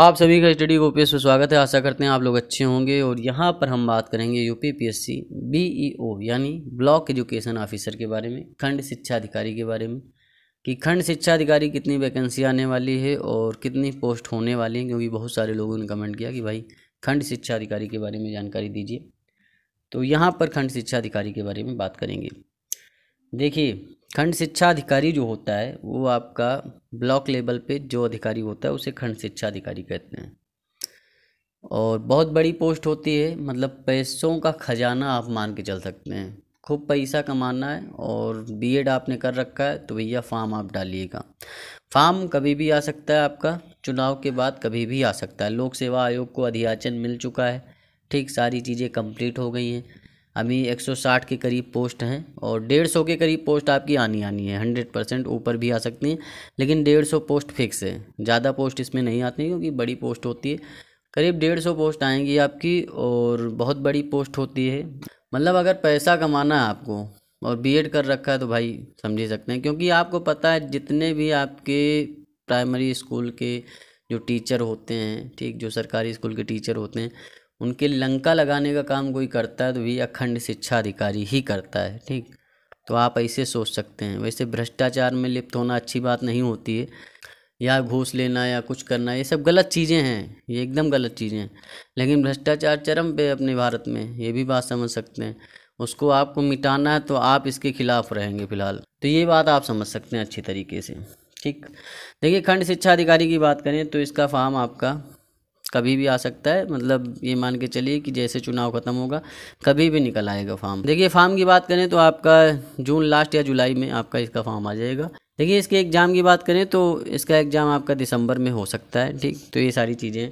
आप सभी का स्टडी ओपीएस में स्वागत है। आशा करते हैं आप लोग अच्छे होंगे। और यहाँ पर हम बात करेंगे यूपीपीएससी बीईओ यानी ब्लॉक एजुकेशन ऑफिसर के बारे में, खंड शिक्षा अधिकारी के बारे में कि खंड शिक्षा अधिकारी कितनी वैकेंसी आने वाली है और कितनी पोस्ट होने वाली है, क्योंकि बहुत सारे लोगों ने कमेंट किया कि भाई खंड शिक्षा अधिकारी के बारे में जानकारी दीजिए। तो यहाँ पर खंड शिक्षा अधिकारी के बारे में बात करेंगे। देखिए, खंड शिक्षा अधिकारी जो होता है वो आपका ब्लॉक लेवल पे जो अधिकारी होता है उसे खंड शिक्षा अधिकारी कहते हैं। और बहुत बड़ी पोस्ट होती है, मतलब पैसों का खजाना आप मान के चल सकते हैं। खूब पैसा कमाना है और बीएड आपने कर रखा है तो भैया फॉर्म आप डालिएगा। फॉर्म कभी भी आ सकता है, आपका चुनाव के बाद कभी भी आ सकता है। लोक सेवा आयोग को अधियाचन मिल चुका है, ठीक, सारी चीज़ें कंप्लीट हो गई हैं। अभी 160 के करीब पोस्ट हैं और 150 के करीब पोस्ट आपकी आनी है। 100% ऊपर भी आ सकती हैं, लेकिन 150 पोस्ट फिक्स है। ज़्यादा पोस्ट इसमें नहीं आती क्योंकि बड़ी पोस्ट होती है। करीब 150 पोस्ट आएंगी आपकी और बहुत बड़ी पोस्ट होती है। मतलब अगर पैसा कमाना है आपको और बीएड कर रखा है तो भाई समझ ही सकते हैं, क्योंकि आपको पता है जितने भी आपके प्राइमरी स्कूल के जो टीचर होते हैं, ठीक, जो सरकारी स्कूल के टीचर होते हैं, उनके लंका लगाने का काम कोई करता है तो भी अखंड शिक्षा अधिकारी ही करता है, ठीक। तो आप ऐसे सोच सकते हैं। वैसे भ्रष्टाचार में लिप्त होना अच्छी बात नहीं होती है, या घूस लेना या कुछ करना, ये सब गलत चीज़ें हैं, ये एकदम गलत चीज़ें हैं। लेकिन भ्रष्टाचार चरम पे अपने भारत में, ये भी बात समझ सकते हैं। उसको आपको मिटाना है तो आप इसके खिलाफ रहेंगे फिलहाल, तो ये बात आप समझ सकते हैं अच्छी तरीके से, ठीक। देखिए, खंड शिक्षा अधिकारी की बात करें तो इसका फॉर्म आपका कभी भी आ सकता है। मतलब ये मान के चलिए कि जैसे चुनाव खत्म होगा कभी भी निकल आएगा फॉर्म। देखिए, फॉर्म की बात करें तो आपका जून लास्ट या जुलाई में आपका इसका फॉर्म आ जाएगा। देखिए, इसके एग्ज़ाम की बात करें तो इसका एग्ज़ाम आपका दिसंबर में हो सकता है, ठीक। तो ये सारी चीज़ें।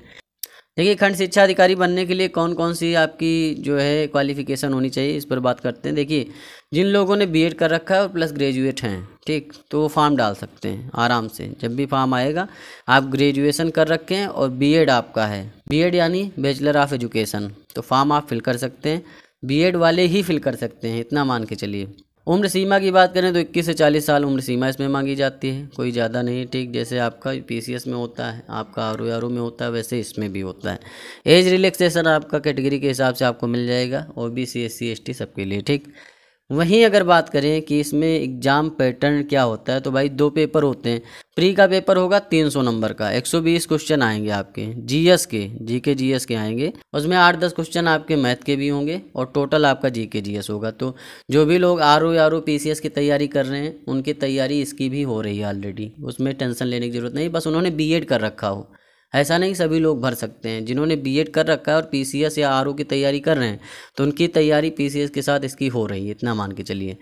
देखिए, खंड शिक्षा अधिकारी बनने के लिए कौन कौन सी आपकी जो है क्वालिफ़िकेशन होनी चाहिए, इस पर बात करते हैं। देखिए, जिन लोगों ने बीएड कर रखा है और प्लस ग्रेजुएट हैं, ठीक, तो वो फॉर्म डाल सकते हैं आराम से। जब भी फॉर्म आएगा, आप ग्रेजुएशन कर रखे हैं और बीएड आपका है, बीएड यानी बैचलर ऑफ एजुकेशन, तो फॉर्म आप फिल कर सकते हैं। बीएड वाले ही फिल कर सकते हैं, इतना मान के चलिए। उम्र सीमा की बात करें तो 21 से 40 साल उम्र सीमा इसमें मांगी जाती है, कोई ज़्यादा नहीं, ठीक। जैसे आपका पीसीएस में होता है, आपका आरओ में होता है, वैसे इसमें भी होता है। एज रिलैक्सेशन आपका कैटेगरी के हिसाब से आपको मिल जाएगा, ओबीसी एससी एसटी सबके लिए, ठीक। वहीं अगर बात करें कि इसमें एग्ज़ाम पैटर्न क्या होता है, तो भाई 2 पेपर होते हैं। प्री का पेपर होगा 300 नंबर का, 120 क्वेश्चन आएंगे आपके जीएस के, जीके जीएस के आएंगे। उसमें 8-10 क्वेश्चन आपके मैथ के भी होंगे और टोटल आपका जीके जीएस होगा। तो जो भी लोग आरओ पीसीएस की तैयारी कर रहे हैं, उनकी तैयारी इसकी भी हो रही है ऑलरेडी, उसमें टेंशन लेने की ज़रूरत नहीं। बस उन्होंने बीएड कर रखा हो, ऐसा नहीं सभी लोग भर सकते हैं। जिन्होंने बीएड कर रखा है और पीसीएस या आरओ की तैयारी कर रहे हैं, तो उनकी तैयारी पीसीएस के साथ इसकी हो रही है, इतना मान के चलिए।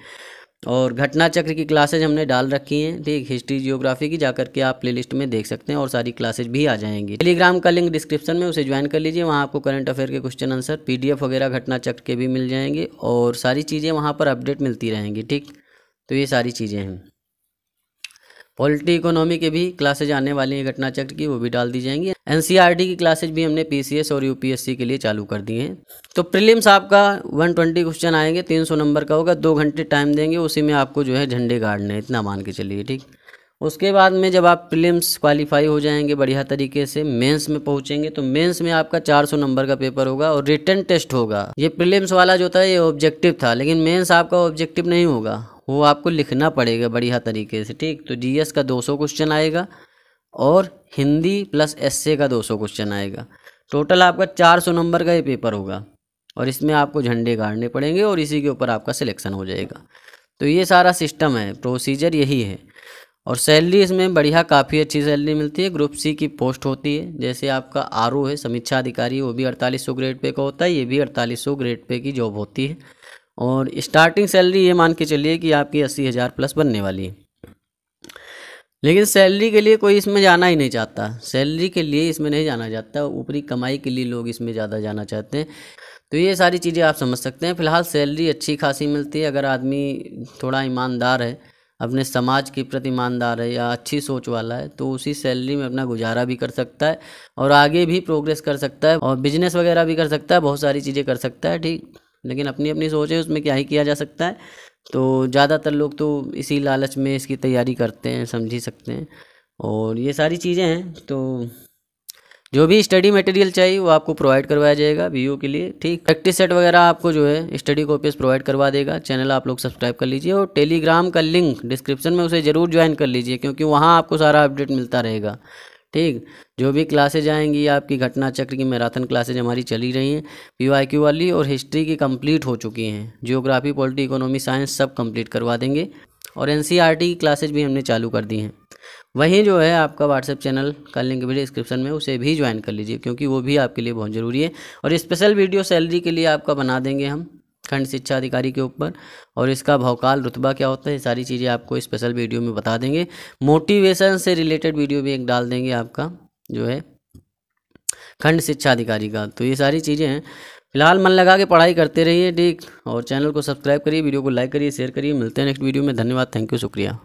और घटना चक्र की क्लासेज हमने डाल रखी हैं, ठीक। हिस्ट्री जियोग्राफी की जाकर के आप प्लेलिस्ट में देख सकते हैं और सारी क्लासेज भी आ जाएंगी। टेलीग्राम का लिंक डिस्क्रिप्शन में, उसे ज्वाइन कर लीजिए। वहाँ आपको करंट अफेयर के क्वेश्चन आंसर पीडीएफ वगैरह घटना चक्र के भी मिल जाएंगे और सारी चीज़ें वहाँ पर अपडेट मिलती रहेंगी, ठीक। तो ये सारी चीज़ें हैं। पॉलिटी इकोनॉमी के भी क्लासेज आने वाली हैं घटना चक्र की, वो भी डाल दी जाएंगी। एनसीईआरटी की क्लासेज भी हमने पीसीएस और यूपीएससी के लिए चालू कर दी हैं। तो प्रीलिम्स आपका 120 क्वेश्चन आएंगे, 300 नंबर का होगा, 2 घंटे टाइम देंगे, उसी में आपको जो है झंडे गाड़ने, इतना मान के चलिए, ठीक। उसके बाद में जब आप प्रीलिम्स क्वालिफाई हो जाएंगे बढ़िया तरीके से, मेंस में पहुंचेंगे, तो मेंस में आपका 400 नंबर का पेपर होगा और रिटन टेस्ट होगा। ये प्रीलिम्स वाला जो था ये ऑब्जेक्टिव था, लेकिन मेंस आपका ऑब्जेक्टिव नहीं होगा, वो आपको लिखना पड़ेगा बढ़िया तरीके से, ठीक। तो जीएस का 200 क्वेश्चन आएगा और हिंदी प्लस एसए का 200 क्वेश्चन आएगा। टोटल आपका 400 नंबर का ये पेपर होगा और इसमें आपको झंडे गाड़ने पड़ेंगे और इसी के ऊपर आपका सिलेक्शन हो जाएगा। तो ये सारा सिस्टम है, प्रोसीजर यही है। और सैलरी इसमें बढ़िया, काफ़ी अच्छी सैलरी मिलती है। ग्रुप सी की पोस्ट होती है, जैसे आपका आरओ है समीक्षा अधिकारी, वो भी 4800 ग्रेड पे का होता है, ये भी 4800 ग्रेड पे की जॉब होती है। और स्टार्टिंग सैलरी ये मान के चलिए कि आपकी 80,000 प्लस बनने वाली है। लेकिन सैलरी के लिए कोई इसमें जाना ही नहीं चाहता, सैलरी के लिए इसमें नहीं जाना चाहता, ऊपरी कमाई के लिए लोग इसमें ज़्यादा जाना चाहते हैं। तो ये सारी चीज़ें आप समझ सकते हैं। फ़िलहाल सैलरी अच्छी खासी मिलती है। अगर आदमी थोड़ा ईमानदार है, अपने समाज के प्रति ईमानदार है या अच्छी सोच वाला है, तो उसी सैलरी में अपना गुजारा भी कर सकता है और आगे भी प्रोग्रेस कर सकता है और बिजनेस वगैरह भी कर सकता है, बहुत सारी चीज़ें कर सकता है, ठीक। लेकिन अपनी अपनी सोच है, उसमें क्या ही किया जा सकता है। तो ज़्यादातर लोग तो इसी लालच में इसकी तैयारी करते हैं, समझ ही सकते हैं। और ये सारी चीज़ें हैं। तो जो भी स्टडी मटेरियल चाहिए वो आपको प्रोवाइड करवाया जाएगा बीईओ के लिए, ठीक। प्रैक्टिस सेट वगैरह आपको जो है स्टडी कॉपीज प्रोवाइड करवा देगा। चैनल आप लोग सब्सक्राइब कर लीजिए और टेलीग्राम का लिंक डिस्क्रिप्शन में उसे ज़रूर ज्वाइन कर लीजिए, क्योंकि वहाँ आपको सारा अपडेट मिलता रहेगा, ठीक। जो भी क्लासेज आएंगी आपकी घटना चक्र की मैराथन क्लासेज हमारी चली रही हैं, पीवाईक्यू वाली और हिस्ट्री की कंप्लीट हो चुकी हैं। जियोग्राफी, पॉलिटी, इकोनॉमी, साइंस सब कंप्लीट करवा देंगे और एनसीईआरटी की क्लासेज भी हमने चालू कर दी हैं। वहीं जो है आपका व्हाट्सएप चैनल का लिंक भी डिस्क्रिप्शन में, उसे भी ज्वाइन कर लीजिए, क्योंकि वो भी आपके लिए बहुत ज़रूरी है। और स्पेशल वीडियो सैलरी के लिए आपका बना देंगे हम खंड शिक्षा अधिकारी के ऊपर, और इसका भौकाल रुतबा क्या होता है, सारी चीज़ें आपको स्पेशल वीडियो में बता देंगे। मोटिवेशन से रिलेटेड वीडियो भी एक डाल देंगे आपका जो है खंड शिक्षा अधिकारी का। तो ये सारी चीज़ें हैं। फिलहाल मन लगा के पढ़ाई करते रहिए, ठीक। और चैनल को सब्सक्राइब करिए, वीडियो को लाइक करिए, शेयर करिए। मिलते हैं नेक्स्ट वीडियो में। धन्यवाद, थैंक यू, शुक्रिया।